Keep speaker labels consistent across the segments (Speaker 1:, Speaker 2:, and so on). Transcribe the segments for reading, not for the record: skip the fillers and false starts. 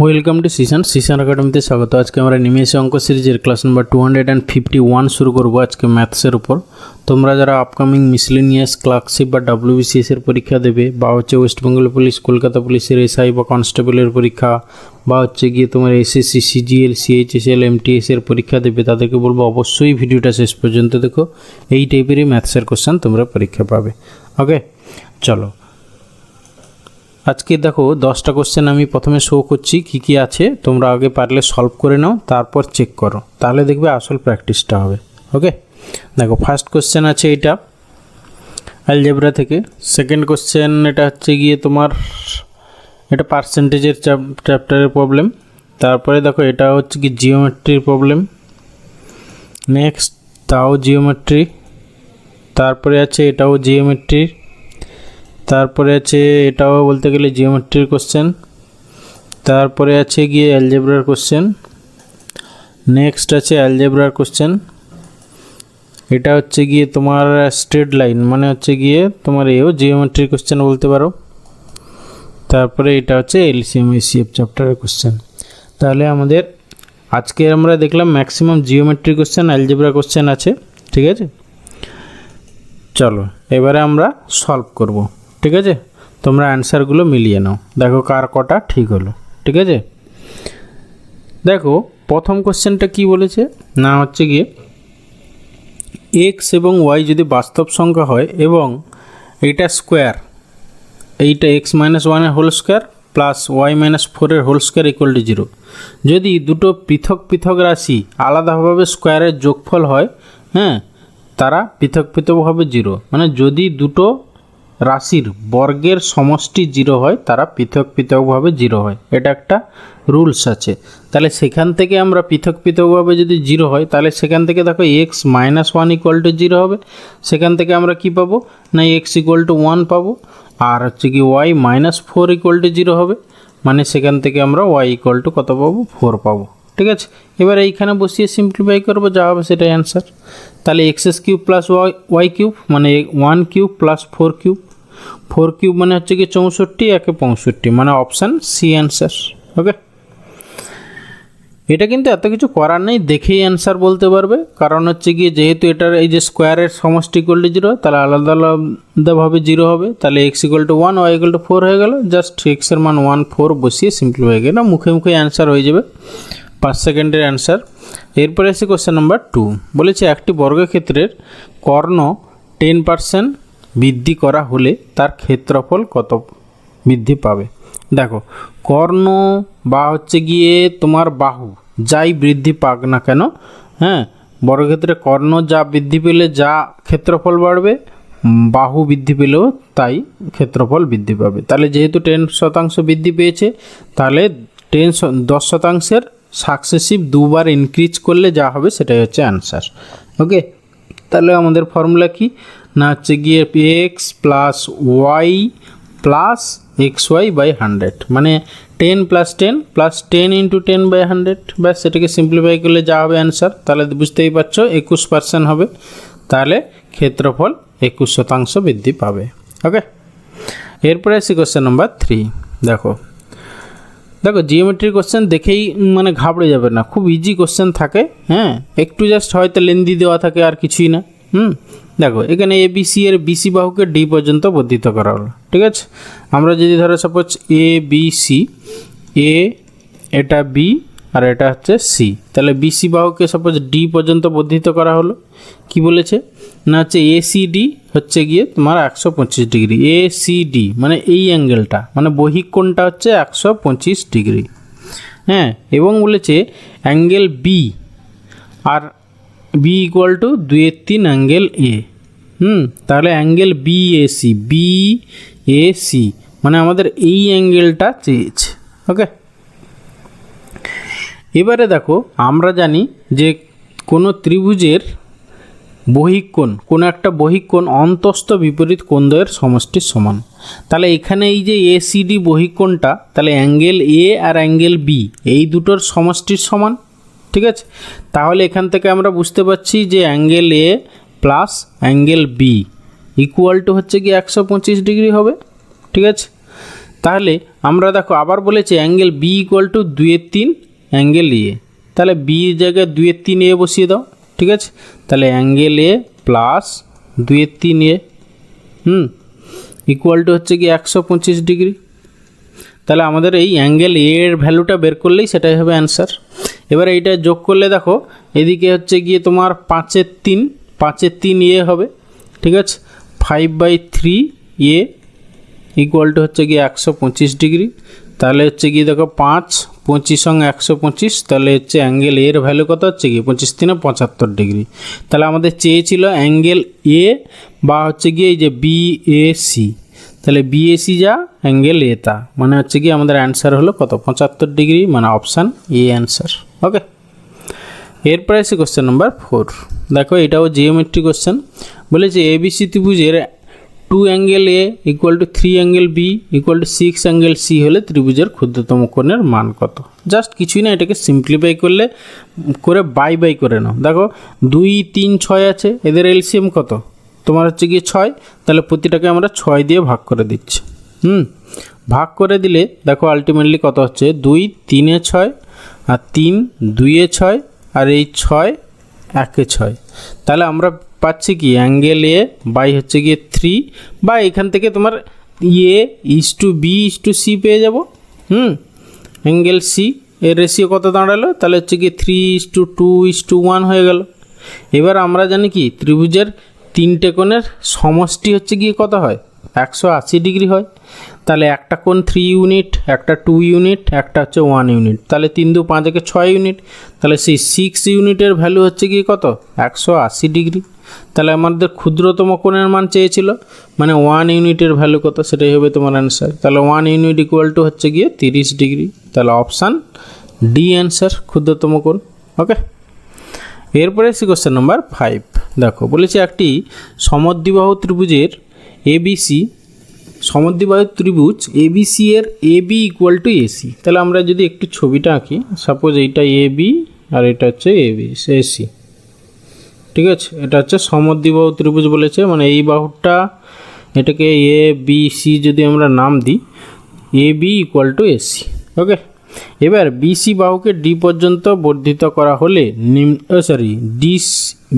Speaker 1: Welcome to সিশন একাডেমিতে স্বাগত। আজকে আমরা নিমেষে অঙ্ক সিরিজের ক্লাস নাম্বার 251 শুরু করব আজকে ম্যাথসের উপর। তোমরা যারা আপকামিং মিসলেনিয়াস ক্লার্কশিপ বা WBCS এর পরীক্ষা দেবে, বা হচ্ছে ওয়েস্ট বেঙ্গল পুলিশ, কলকাতা পুলিশের SI বা কনস্টেবলের পরীক্ষা, বা হচ্ছে গিয়ে তোমার SSC CGL CHSL MTS এর পরীক্ষা দেবে, তাদেরকে বলবো অবশ্যই ভিডিওটা শেষ পর্যন্ত দেখো। এই টাইপেরই ম্যাথসের কোশ্চেন তোমরা পরীক্ষা পাবে। ওকে, চলো আজকে দেখো 10টা কোশ্চেন আমি প্রথমে শো করছি কি কি আছে, তোমরা আগে পারলে সলভ করে নাও, তারপর চেক করো, তাহলে দেখবে আসল প্র্যাকটিসটা হবে। ওকে, দেখো ফার্স্ট কোশ্চেন আছে এটা অ্যালজেব্রা থেকে। সেকেন্ড কোশ্চেন এটা হচ্ছে গিয়ে তোমার এটা পার্সেন্টেজের চ্যাপ্টারের প্রবলেম। তারপরে দেখো এটা হচ্ছে কি জিওমেট্রির প্রবলেম। নেক্সট তাও জিওমেট্রি। তারপরে আছে এটাও জিওমেট্রির। তারপরে আছে এটাও বলতে গেলে জিওমেট্রির কোশ্চেন। তারপরে আছে গিয়ে অ্যালজেব্রার কোশ্চেন। নেক্সট আছে অ্যালজেব্রার কোশ্চেন। এটা হচ্ছে গিয়ে তোমার স্ট্রেট লাইন, মানে হচ্ছে গিয়ে তোমার এও জিওমেট্রির কোশ্চেন বলতে পারো। তারপরে এটা হচ্ছে LCM HCF চ্যাপ্টারের কোশ্চেন। তাহলে আমাদের আজকে আমরা দেখলাম maximum geometry question, algebra question আছে। ঠিক আছে, চলো এবারে আমরা সলভ করব। ঠিক আছে, তোমরা অ্যান্সারগুলো মিলিয়ে নাও, দেখো কার কটা ঠিক হলো। ঠিক আছে, দেখো প্রথম কোশ্চেনটা কি বলেছে না, হচ্ছে গিয়ে এক্স এবং ওয়াই যদি বাস্তব সংখ্যা হয় এবং এইটা স্কোয়ার, এইটা x-1 whole square plus y-4 whole square equal to 0, যদি দুটো পৃথক পৃথক রাশি আলাদাভাবে স্কোয়ারের যোগফল হয়, হ্যাঁ, তারা পৃথক পৃথকভাবে 0, মানে যদি দুটো রাশির বর্গের সমষ্টি 0 হয় তারা পৃথক পৃথকভাবে 0 হয়, এটা একটা রুলস আছে। তাহলে সেখান থেকে আমরা পৃথক পৃথকভাবে যদি 0 হয়, তাহলে সেখান থেকে দেখো x-1 ইকুয়াল টু 0 হবে। সেখান থেকে আমরা কি পাবো না x ইকুয়াল টু 1 পাবো, আর হচ্ছে কি y-4 ইকুয়াল টু 0 হবে, মানে সেখান থেকে আমরা y ইকুয়াল টু কত পাবো, 4 পাবো। ঠিক আছে, এবার এইখানে বসিয়ে সিম্পলিফাই করবো, যা হবে সেটাই অ্যান্সার। তাহলে x³ প্লাস y³ মানে 1³ প্লাস 4³ 4³ মানে হচ্ছে কি 64, একে 65, মানে অপশান সি অ্যান্সার। ওকে, এটা কিন্তু এত কিছু করার নেই, দেখেই অ্যান্সার বলতে পারবে, কারণ হচ্ছে গিয়ে যেহেতু এটার এই যে স্কোয়ারের সমষ্টি ইকুয়াল টু 0, তাহলে আলাদা আলাদাভাবে 0 হবে, তাহলে x equal to 1 y equal to 4 হয়ে গেল। জাস্ট x এর মান 1 4 বসিয়ে সিম্পলিফাই হয়ে গেল, মুখে মুখে অ্যান্সার হয়ে যাবে, 5 সেকেন্ডের অ্যান্সার। এরপরে এসে কোশ্চেন নাম্বার 2 বলেছে একটি বর্গক্ষেত্রের কর্ণ 10% বৃদ্ধি করা হলে তার ক্ষেত্রফল কত বৃদ্ধি পাবে। দেখো কর্ণ বা হচ্ছে গিয়ে তোমার বাহু যাই বৃদ্ধি পাক না কেন, হ্যাঁ, বর্গক্ষেত্রে কর্ণ যা বৃদ্ধি পেলে যা ক্ষেত্রফল বাড়বে, বাহু বৃদ্ধি পেলেও তাই ক্ষেত্রফল বৃদ্ধি পাবে। তাহলে যেহেতু 10% বৃদ্ধি পেয়েছে, তাহলে 10% সাকসেসিভ দুবার ইনক্রিজ করলে যা হবে সেটাই হচ্ছে অ্যান্সার। ওকে, তাহলে আমাদের ফর্মুলা কি না, হচ্ছে গিয়ে x plus Y plus xy/100, মানে 10 প্লাস 10 প্লাস 10 ইন্টু 10/100, ব্যাস সেটাকে সিম্পলিফাই করলে যা হবে অ্যান্সার। তাহলে বুঝতেই পারছো 21% হবে, তাহলে ক্ষেত্রফল 21% বৃদ্ধি পাবে। ওকে, এরপরে আসি কোশ্চেন নাম্বার 3। দেখো জিওমেট্রি কোশ্চেন দেখেই মানে ঘাবড়ে যাবে না, খুব ইজি কোশ্চেন থাকে, হ্যাঁ, একটু জাস্ট হয়তো লেন্দি দেওয়া থাকে আর কিছুই না। দেখো এখানে ABC এর BC বাহুকে D পর্যন্ত বর্ধিত করা হলো। ঠিক আছে, আমরা যদি ধরো সাপোজ ABC, A এটা B আর এটা হচ্ছে C, তাহলে BC বাহুকে সাপোজ D পর্যন্ত বর্ধিত করা হলো। কি বলেছে না, হচ্ছে ACD হচ্ছে গিয়ে তোমার 125 ডিগ্রি, ACD মানে এই অ্যাঙ্গেলটা, মানে বহিক কোণটা হচ্ছে 125 ডিগ্রি, হ্যাঁ, এবং বলেছে অ্যাঙ্গেল B আর B equal to 2/3 angle A। তাহলে অ্যাঙ্গেল BAC মানে আমাদের এই অ্যাঙ্গেলটা চেয়েছে। ওকে, এবারে দেখো আমরা জানি যে কোনো ত্রিভুজের বহিকোণ, কোনো একটা বহিকোণ অন্তস্থ বিপরীত কোণদ্বয়ের সমষ্টির সমান। তাহলে এখানে এই যে ACD বহিকোণটা, তাহলে অ্যাঙ্গেল A আর অ্যাঙ্গেল B এই দুটোর সমষ্টির সমান। ঠিক আছে, তাহলে এখান থেকে আমরা বুঝতে পারছি যে angle A plus angle B equal two হচ্ছে কি 125 ডিগ্রি হবে। ঠিক আছে, তাহলে আমরা দেখো আবার বলেছে angle B equal to 2/3 angle A, তাহলে বি এর জায়গায় 2/3 এ বসিয়ে দাও, ঠিক আছে। তাহলে অ্যাঙ্গেল এ প্লাস 2/3 এ ইকুয়াল টু হচ্ছে কি 125 ডিগ্রি। তাহলে আমাদের এই অ্যাঙ্গেল এ এর ভ্যালুটা বের করলেই সেটাই হবে অ্যান্সার। এবার এইটা যোগ করলে দেখো এদিকে হচ্ছে গিয়ে তোমার 5/3 এ হবে, ঠিক আছে। 5/3 এ ইকুয়াল টু হচ্ছে গিয়ে 125 ডিগ্রি। তাহলে হচ্ছে গিয়ে দেখো 5 25 সঙ্গে 125, তাহলে হচ্ছে অ্যাঙ্গেল এর ভ্যালু কত হচ্ছে কি 25 × 75 ডিগ্রি। তাহলে আমাদের চেয়েছিল অ্যাঙ্গেল এ বা হচ্ছে গিয়ে এই যে বিএসি, তাহলে বিএসি যা অ্যাঙ্গেল এ তা, মানে হচ্ছে কি আমাদের অ্যান্সার হলো কত 75 ডিগ্রি, মানে অপশান এ অ্যান্সার। ওকে, এরপরে আছে কোশ্চেন নাম্বার 4। দেখো এটাও জিওমেট্রি কোশ্চেন। বলেছে এবিসি ত্রিভুজের 2 angle A equal to 3 angle B equal to 6 angle C হলে ত্রিভুজের ক্ষুদ্রতম কোণের মান কত। জাস্ট কিছুই না, এটাকে সিম্পলিফাই করে বাই করে নাও। দেখো 2 3 6 আছে, এদের এলসিএম কত তোমার হচ্ছে গিয়ে 6, তাহলে প্রতিটাকে আমরা 6 দিয়ে ভাগ করে দিচ্ছি। ভাগ করে দিলে দেখো আলটিমেটলি কত হচ্ছে 2 3 এ 6 আর 3 2 এ 6 আর এই 6 1 এ 6। তাহলে আমরা পাচ্ছি কি অ্যাঙ্গেল এ বাই হচ্ছে গিয়ে 3, বা এখান থেকে তোমার a is to b is to c পেয়ে যাব। অ্যাঙ্গেল সি এর রেশিও কত দাঁড়ালো, তাহলে হচ্ছে গিয়ে 3:2:1 হয়ে গেল। এবার আমরা জানি কি ত্রিভুজের 3টে কোণের সমষ্টি হচ্ছে গিয়ে কত হয় 180 ডিগ্রি হয়। তাহলে একটা কোণ 3 ইউনিট, একটা 2 ইউনিট, একটা হচ্ছে 1 ইউনিট, তাহলে 3 2 5 একে 6 ইউনিট। তাহলে সেই 6 ইউনিটের ভ্যালু হচ্ছে গিয়ে কত 180 ডিগ্রি। তাহলে আমাদের ক্ষুদ্রতম কোণের মান চেয়েছিল, মানে 1 ইউনিটের ভ্যালু কত সেটাই হবে তোমার অ্যান্সার। তাহলে 1 ইউনিট ইকুয়াল টু হচ্ছে গিয়ে 30 ডিগ্রি। তাহলে অপশান ডি অ্যান্সার, ক্ষুদ্রতম কোণ। ওকে, এরপরে এসে কোশ্চেন নাম্বার 5। দেখো বলেছে একটি সমদ্বিবাহু ত্রিভুজের এবিসি, সমদ্বিবাহু ত্রিভুজ এবিসি এর এবি ইকুয়াল টু এসি। তাহলে আমরা যদি একটু ছবিটা আঁকি, সাপোজ এইটা এবি আর এটা হচ্ছে এবি এসি, ঠিক আছে। এটা হচ্ছে সমদ্বিবাহু ত্রিভুজ বলেছে, মানে এই বাহুটা এটাকে এ বি সি যদি আমরা নাম দিই, A B equal to AC. ওকে, এবার বিসি বাহুকে ডি পর্যন্ত বর্ধিত করা হলে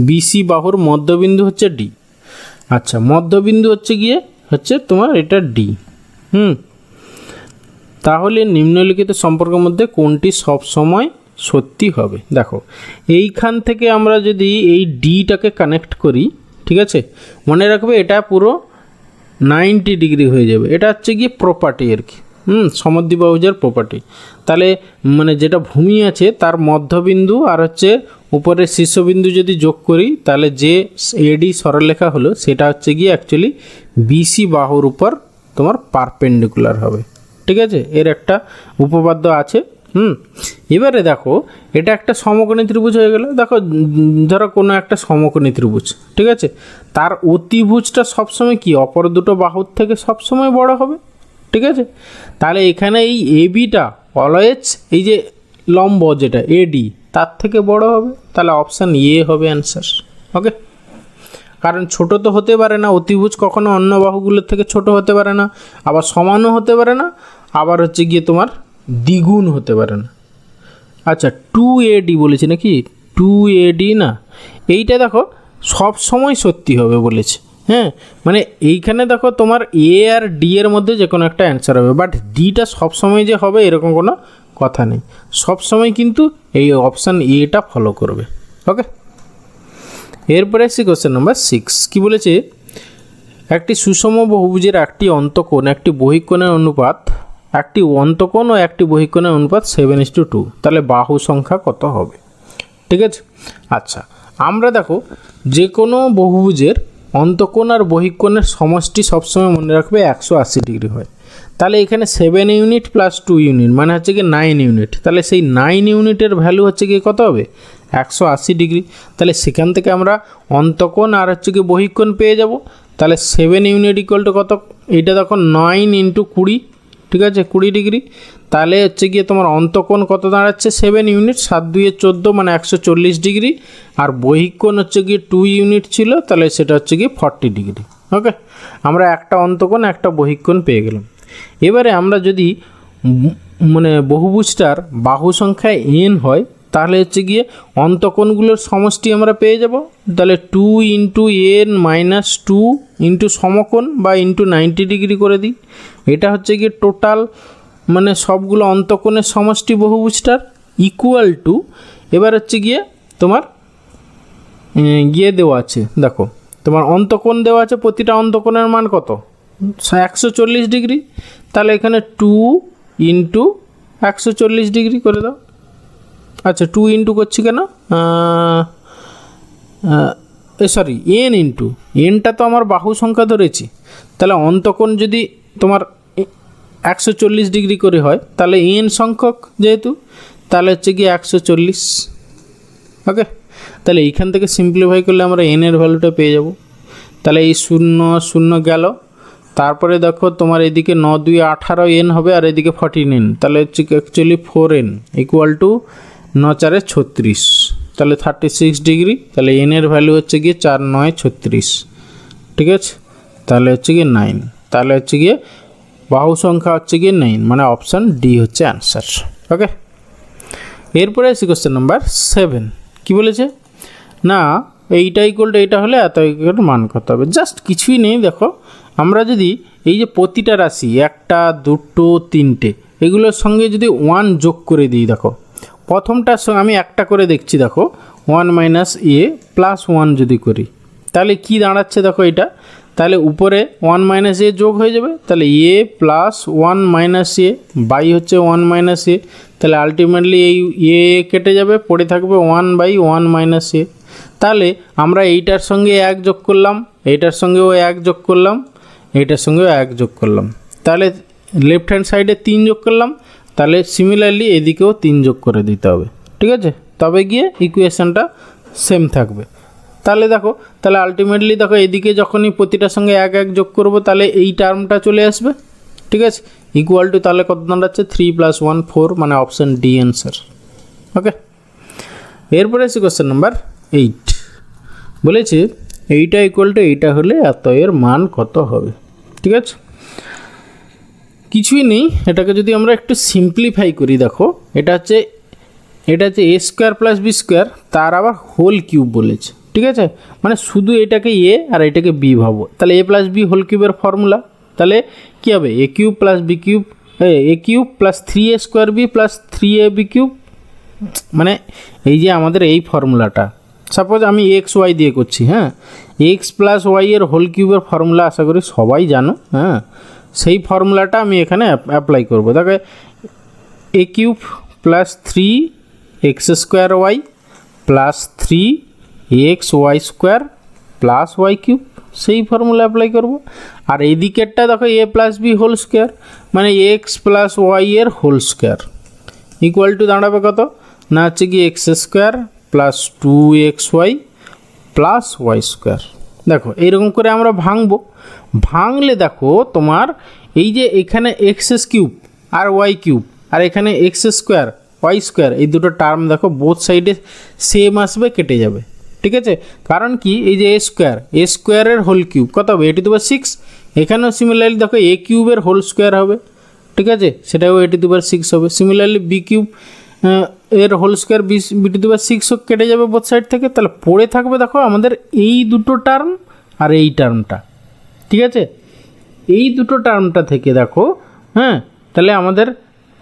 Speaker 1: বিসি বাহুর মধ্যবিন্দু হচ্ছে ডি। আচ্ছা, মধ্যবিন্দু হচ্ছে তোমার এটা ডি। তাহলে নিম্নলিখিত সম্পর্কের মধ্যে কোনটি সবসময় সত্যি হবে। দেখো এইখান থেকে আমরা যদি এই ডিটাকে কানেক্ট করি, ঠিক আছে, মনে রাখবে এটা পুরো 90 ডিগ্রি হয়ে যাবে। এটা হচ্ছে গিয়ে প্রপার্টি আর কি, সমদ্বিবাহুজের প্রপার্টি। তাহলে মানে যেটা ভূমি আছে তার মধ্যবিন্দু আর হচ্ছে উপরের শীর্ষবিন্দু যদি যোগ করি, তাহলে যে এডি সরলরেখা হলো সেটা হচ্ছে গিয়ে অ্যাকচুয়ালি বিসি বাহুর উপর তোমার পারপেন্ডিকুলার হবে, ঠিক আছে। এর একটা উপপাদ্য আছে। এবারে দেখো এটা একটা সমকোণী ত্রিভুজ হয়ে গেল। দেখো ধরো কোনো একটা সমকোণী ত্রিভুজ, ঠিক আছে, তার অতিভুজটা সবসময় কি অপর দুটো বাহুর থেকে সবসময় বড় হবে, ঠিক আছে। তাহলে এখানে এই এবিটা অলওয়েজ এই যে লম্ব যেটা এডি তার থেকে বড় হবে। তাহলে অপশান এ হবে অ্যান্সার। ওকে, কারণ ছোট তো হতে পারে না, অতিভুজ কখনো অন্য বাহুগুলোর থেকে ছোট হতে পারে না, আবার সমানও হতে পারে না, আবার হচ্ছে গিয়ে তোমার দ্বিগুণ হতে পারে না। আচ্ছা, 2AD বলেছে নাকি, 2AD না, এইটা দেখো সব সময় সত্যি হবে বলেছে। মানে এইখানে দেখো তোমার এ আর ডি এর মধ্যে যে কোনো একটা অ্যান্সার হবে, বাট ডিটা সবসময় যে হবে এরকম কোনো কথা নেই। সবসময় কিন্তু এই অপশান এটা ফলো করবে। ওকে, এরপরে আসছি কোশ্চেন নাম্বার 6। কী বলেছে, একটি সুষম বহুভুজের একটি অন্তঃকোণ একটি বহিঃকোণের অনুপাত, একটি অন্তঃকোণ ও একটি বহিঃকোণের অনুপাত 7:2। তাহলে বাহু সংখ্যা কত হবে, ঠিক আছে। আচ্ছা, আমরা দেখো যে কোনো বহুভুজের অন্তঃকোণ আর বহিঃকোণের সমষ্টি সবসময় মনে রাখবে 180 ডিগ্রি হয়। তাহলে এখানে 7 ইউনিট প্লাস 2 ইউনিট মানে হচ্ছে কি 9 ইউনিট। তাহলে সেই 9 ইউনিটের ভ্যালু হচ্ছে কি কত হবে 180 ডিগ্রি। তাহলে সেখান থেকে আমরা অন্তঃকোণ আর হচ্ছে কি বহিঃকোণ পেয়ে যাব। তাহলে 7 ইউনিট ইকুয়াল টু কত, এইটা দেখো 9 × 20, ঠিক আছে, 20 ডিগ্রি। তাহলে হচ্ছে গিয়ে তোমার অন্তঃকোণ কত দাঁড়াচ্ছে 7 ইউনিট, 7 2 14 মানে 140 ডিগ্রি। আর বহিঃকোণ হচ্ছে গিয়ে 2 ইউনিট ছিল, তাহলে সেটা হচ্ছে গিয়ে 40 ডিগ্রি। ওকে, আমরা একটা অন্তঃকোণ একটা বহিঃকোণ পেয়ে গেলাম। এবারে আমরা যদি মানে বহুভুজটার বাহু সংখ্যা n হয় তাহলে হচ্ছে গিয়ে অন্তকোণগুলোর সমষ্টি আমরা পেয়ে যাব। তাহলে 2 ইন্টু n মাইনাস 2 ইন্টু সমকোণ বা ইন্টু 90 ডিগ্রি করে দিই। এটা হচ্ছে গিয়ে টোটাল মানে সবগুলো অন্তকোণের সমষ্টি বহুভুজটার ইকুয়াল টু, এবার হচ্ছে গিয়ে তোমার গিয়ে দেওয়া আছে, দেখো তোমার অন্তকোণ দেওয়া আছে, প্রতিটা অন্তকোণের মান কত 140 ডিগ্রি। তাহলে এখানে 2 ইন্টু 140 ডিগ্রি করে দাও। আচ্ছা 2 ইন্টু করছি কেন, সরি n ইন্টু, nটা তো আমার বাহু সংখ্যা ধরেছি, তাহলে অন্তকোণ যদি তোমার 140 ডিগ্রি করে হয় তাহলে n সংখ্যক যেহেতু, তাহলে হচ্ছে গিয়ে 140। ওকে, তাহলে এইখান থেকে সিম্পলিফাই করলে আমরা n এর ভ্যালুটা পেয়ে যাব। তাহলে এই 0 0 গেল, তারপরে দেখো তোমার এদিকে 9 2 18 n হবে আর এদিকে 14n, তাহলে হচ্ছে অ্যাকচুয়ালি 4n ইকুয়াল টু 9 4 36, তাহলে 36 ডিগ্রি। তাহলে n এর ভ্যালু হচ্ছে গিয়ে 4 9 36, ঠিক আছে। তাহলে হচ্ছে গিয়ে 9, তাহলে হচ্ছে গিয়ে বাহু সংখ্যা হচ্ছে গিয়ে 9, মানে অপশান ডি হচ্ছে অ্যান্সার। ওকে, এরপরে আসি কোশ্চেন নাম্বার 7। কি বলেছে না এইটা ইকুয়াল টু এইটা হলে এত ইকুয়াল মান কত হবে। জাস্ট কিছুই নেই, দেখো আমরা যদি এই যে প্রতিটা রাশি 1টা 2টো 3টে এগুলোর সঙ্গে যদি 1 যোগ করে দিই, দেখো প্রথমটার সঙ্গে আমি একটা করে দেখছি, দেখো 1 মাইনাস এ প্লাস 1 যদি করি তাহলে কি দাঁড়াচ্ছে, দেখো এটা তাহলে উপরে 1 মাইনাস এ যোগ হয়ে যাবে, তাহলে a plus 1 minus A by হচ্ছে 1 মাইনাস এ, তাহলে আলটিমেটলি এই এ কেটে যাবে, পড়ে থাকবে 1 বাই 1 মাইনাস এ। তাহলে আমরা এইটার সঙ্গে 1 যোগ করলাম, এইটার সঙ্গেও 1 যোগ করলাম, এইটার সঙ্গেও 1 যোগ করলাম, তাহলে লেফট হ্যান্ড সাইডে 3 যোগ করলাম, তাহলে সিমিলারলি এদিকেও 3 যোগ করে দিতে হবে, ঠিক আছে, তবে গিয়ে ইকুয়েশানটা সেম থাকবে। তাহলে দেখো, তাহলে আলটিমেটলি দেখো এদিকে যখনই প্রতিটার সঙ্গে 1 1 যোগ করব তাহলে এই টার্মটা চলে আসবে, ঠিক আছে, ইকুয়াল টু তাহলে কত দাঁড়াচ্ছে 3 + 1 4, মানে অপশান ডি অ্যান্সার। ওকে, এরপরে আছে কোশ্চেন নাম্বার 8। বলেছে এইটা ইকুয়াল টু এইটা হলে এত এর মান কত হবে, ঠিক আছে। কিছুই নেই, এটাকে যদি আমরা একটু সিম্পলিফাই করি, দেখো এটা হচ্ছে এ স্কোয়ার প্লাস বি স্কোয়ার, তার আবার হোল কিউব বলেছে, ঠিক আছে, মানে শুধু এটাকে এ আর এটাকে বি ভাবো, তাহলে এ প্লাস বি হোল কিউবের ফর্মুলা, তাহলে কী হবে a cube plus b cube, a cube plus 3a square b plus 3ab cube, মানে এই যে আমাদের এই ফর্মুলাটা, সাপোজ আমি এক্স ওয়াই দিয়ে করছি, হ্যাঁ, এক্স প্লাস ওয়াই এর হোল কিউবের ফর্মুলা আশা করি সবাই জানো, হ্যাঁ, সেই ফর্মুলাটা আমি এখানে অ্যাপ্লাই করবো। দেখো a cube plus 3x square y plus 3x y square plus y cube, সেই ফর্মুলা অ্যাপ্লাই করব। আর এই দিকেরটা দেখো a plus b whole square, মানে এক্স প্লাস ওয়াই এর হোল স্কোয়ার ইকুয়াল টু দাঁড়াবে কত না হচ্ছে কি x square plus 2xy plus y square. দেখো এইরকম করে আমরা ভাঙলে দেখো তোমার এই যে এখানে এক্স কিউব আর ওয়াই কিউব আর এখানে এক্স স্কোয়ার ওয়াই স্কোয়ার, এই দুটো টার্ম দেখো বোথ সাইডে সেম আসবে, কেটে যাবে, ঠিক আছে। কারণ কি এই যে এ স্কোয়ারের হোল কিউব কত হবে 8^6, এখানেও সিমিলারলি দেখো এ কিউবের হোল স্কোয়ার হবে, ঠিক আছে, সেটাও 8^6 হবে। সিমিলারলি বি কিউব এর হোল স্কোয়ার b^6 কেটে যাবে বোথ সাইড থেকে, তাহলে পড়ে থাকবে দেখো আমাদের এই দুটো টার্ম আর এই টার্মটা, ঠিক আছে, এই দুটো টার্মটা থেকে দেখো, হ্যাঁ, তাহলে আমাদের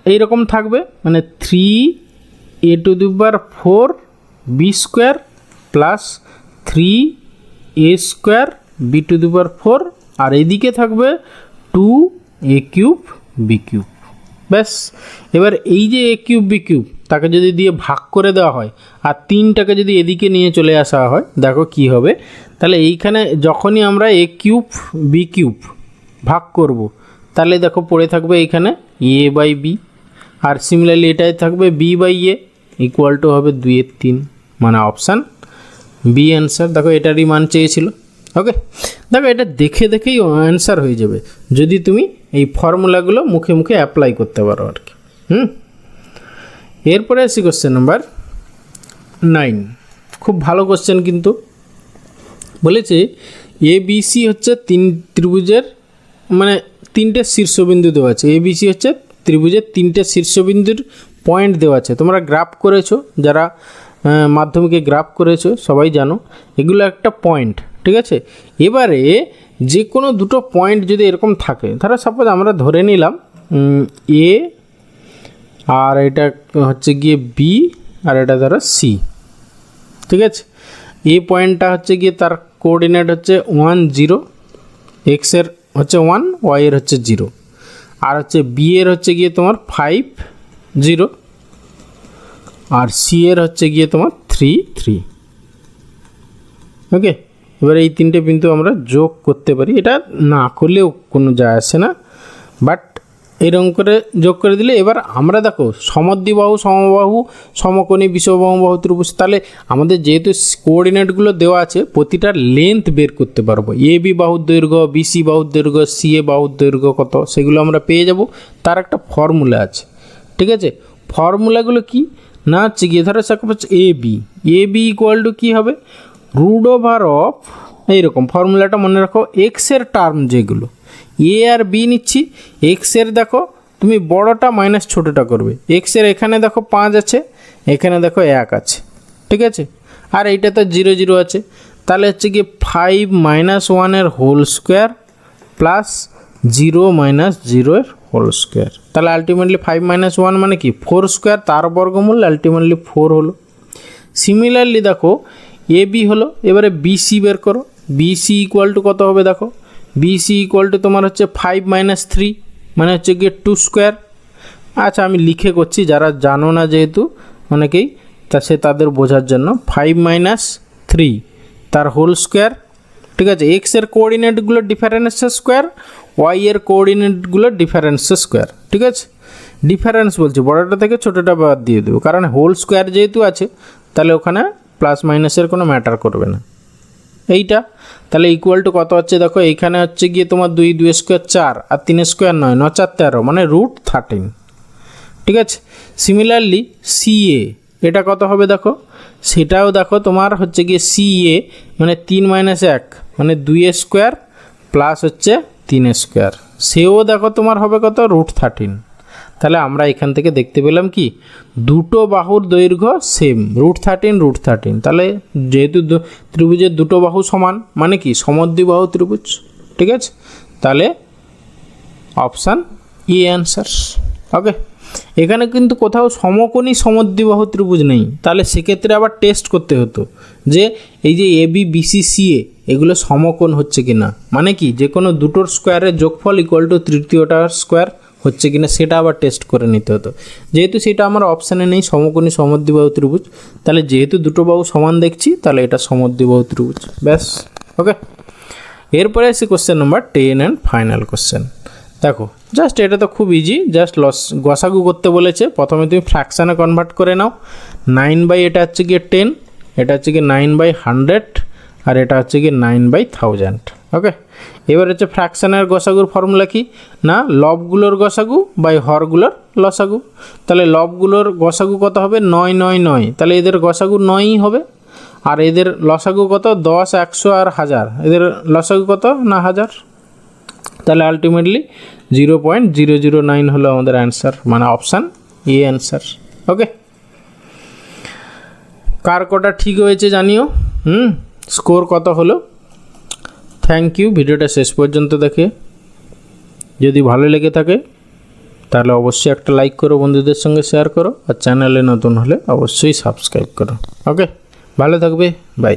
Speaker 1: এই রকম থাকবে, মানে 3a⁴ B square plus 3a² b⁴, আর এইদিকে থাকবে 2a³ b³। ব্যাস, এবার এই যে a³ b³ তাকে যদি দিয়ে ভাগ করে দেওয়া হয় আর 3টাকে যদি এদিকে নিয়ে চলে আসা হয়, দেখো কি হবে, তাহলে এইখানে যখনই আমরা a³ b³ ভাগ করব তাহলে দেখো পড়ে থাকবে এইখানে a/b, আর সিমিলারলি এটাই থাকবে b/a ইকুয়াল টু হবে 2/3, মানে অপশান বি অ্যান্সার। দেখো এটারই মান চেয়েছিল। ওকে, দেখো এটা দেখে দেখেই অ্যান্সার হয়ে যাবে যদি তুমি এই ফর্মুলাগুলো মুখে মুখে অ্যাপ্লাই করতে পারো আর কি। এরপরে আসি কোশ্চেন নাম্বার 9। খুব ভালো কোশ্চেন কিন্তু, বলেছে এবিসি হচ্ছে 3 ত্রিভুজের মানে তিনটে শীর্ষবিন্দু দেওয়া আছে, এবিসি হচ্ছে ত্রিভুজের তিনটে শীর্ষবিন্দুর পয়েন্ট দেওয়া আছে। তোমরা গ্রাফ করেছো, যারা মাধ্যমিকে গ্রাফ করেছো সবাই জানো এগুলো একটা পয়েন্ট, ঠিক আছে। এবারে যে কোনো দুটো পয়েন্ট যদি এরকম থাকে, ধরো সাপোজ আমরা ধরে নিলাম এ আর এটা হচ্ছে গিয়ে বি আর এটা ধরো সি, ঠিক আছে। এ পয়েন্টটা হচ্ছে গিয়ে তার কোঅর্ডিনেট হচ্ছে 1 0, এক্সের হচ্ছে 1, ওয়াইয়ের হচ্ছে 0, আর হচ্ছে বি এর হচ্ছে গিয়ে তোমার 5 0, আর সি এর হচ্ছে গিয়ে তোমার 3 3। ওকে, এবার এই তিনটে বিন্দু আমরা যোগ করতে পারি, এটা না করলেও কোনো যায় আসে না, বাট এরকম করে যোগ করে দিলে এবার আমরা দেখো সমদ্বিবাহু, সমবাহু, সমকোণী, বিষমবাহু ত্রিভুজ, তাহলে আমাদের যেহেতু কোঅর্ডিনেটগুলো দেওয়া আছে প্রতিটার লেন্থ বের করতে পারবো। এ বি বাহুর দৈর্ঘ্য, বিসি বাহুর দৈর্ঘ্য, সি এ বাহুর দৈর্ঘ্য কত, সেগুলো আমরা পেয়ে যাব। তার একটা ফর্মুলা আছে, ঠিক আছে। ফর্মুলাগুলো কি না হচ্ছে গিয়ে ধরো হচ্ছে এ বি ইকুয়াল টু কী হবে, রুট ওভার অফ, এইরকম ফর্মুলাটা মনে রাখো। এক্সের টার্ম যেগুলো এ আর বি নিচ্ছি, এক্সের দেখো তুমি বড়টা মাইনাস ছোটোটা করবে। এক্সের এখানে দেখো 5 আছে, এখানে দেখো 1 আছে, ঠিক আছে। আর এইটা তো 0 0 আছে, তাহলে হচ্ছে কি 5 - 1 এর হোল স্কোয়ার প্লাস 0 - 0 এর হোল স্কোয়ার। তাহলে আলটিমেটলি 5 - 1 মানে কি 4 স্কোয়ার, তার বর্গমূল আলটিমেটলি 4 হলো। সিমিলারলি দেখো এ বি হলো, এবারে বিসি বের করো। বিসি ইকুয়াল টু কত হবে দেখো, বিসি ইকুয়াল টু তোমার হচ্ছে 5 - 3 মানে হচ্ছে গিয়ে 2 স্কোয়ার। আচ্ছা আমি লিখে করছি, যারা জানো না যেহেতু অনেকেই, তাদের বোঝার জন্য 5 - 3 তার হোল স্কোয়ার, ঠিক আছে। এক্সের কোঅর্ডিনেটগুলো ডিফারেন্সের স্কোয়ার, ওয়াই এর কোঅর্ডিনেটগুলো ডিফারেন্সের স্কোয়ার, ঠিক আছে। ডিফারেন্স বলছি, বড়টা থেকে ছোটোটা বাদ দিয়ে দেবো, কারণ হোল স্কোয়ার যেহেতু আছে তাহলে ওখানে প্লাস মাইনাসের কোনো ম্যাটার করবে না। এইটা তাহলে ইকুয়াল টু কত হচ্ছে দেখো, এইখানে হচ্ছে গিয়ে তোমার 2 2 স্কোয়ার 4 আর 3 স্কোয়ার 9 9 4 13 মানে √13, ঠিক আছে। সিমিলারলি সিএ এটা কত হবে দেখো, সেটাও দেখো তোমার হচ্ছে গিয়ে সিএ মানে 3 - 1 মানে 2 স্কোয়ার প্লাস হচ্ছে 3 স্কোয়ার, সেও দেখো তোমার হবে কত √13। তাহলে আমরা এখান থেকে দেখতে পেলাম কি দুটো বাহুর দৈর্ঘ্য সেম, √13 √13। তাহলে যেহেতু ত্রিভুজের দুটো বাহু সমান মানে কি সমদ্বিবাহু ত্রিভুজ, ঠিক আছে। তাহলে অপশান ই অ্যান্সার। ওকে, এখানে কিন্তু কোথাও সমকোণী সমদ্বিবাহু ত্রিভুজ নেই, তাহলে সেক্ষেত্রে আবার টেস্ট করতে হতো যে এই যে এ বি বিসি সিএ এগুলো সমকোণ হচ্ছে কি না, মানে কি যে কোনো দুটোর স্কোয়ারের যোগফল ইকুয়াল টু তৃতীয়টার স্কোয়ার হচ্ছে কিনা সেটা আবার টেস্ট করে নিতে হতো। যেহেতু সেটা আমার অপশানে নেই সমকোণী সমদ্বিবাহু ত্রিভুজ, তাহলে যেহেতু দুটো বাহু সমান দেখছি তাহলে এটা সমদ্বিবাহু ত্রিভুজ, ব্যাস। ওকে, এরপরে আসি question number 10 and final question. দেখো জাস্ট এটা তো খুব ইজি, জাস্ট গসাগু করতে বলেছে। প্রথমে তুমি ফ্র্যাকশানে কনভার্ট করে নাও। 9 এটা হচ্ছে গিয়ে 10, এটা হচ্ছে গিয়ে 9/100 আর এটা হচ্ছে গিয়ে 9/1000। ওকে, এবার হচ্ছে ফ্র্যাকশানের গসাগুর ফর্মুলা কি না, লবগুলোর গসাগু বাই হরগুলোর লসাগু। তাহলে লবগুলোর গসাগু কত হবে 9 9 9, তাহলে এদের গসাগু 9ই হবে। আর এদের লসাগু কত 10 100 আর 1000, এদের লসাগু কত না 1000। তাহলে আলটিমেটলি 0.009 হলো আমাদের অ্যান্সার, মানে অপশান এ অ্যান্সার। ওকে, কার কটা ঠিক হয়েছে জানিও। স্কোর কত হলো। থ্যাংক ইউ ভিডিওটা শেষ পর্যন্ত দেখে। যদি ভালো লেগে থাকে তাহলে অবশ্যই একটা লাইক করো, বন্ধুদের সঙ্গে শেয়ার করো, আর চ্যানেলে নতুন হলে অবশ্যই সাবস্ক্রাইব করো। ওকে, ভালো থাকবে, বাই।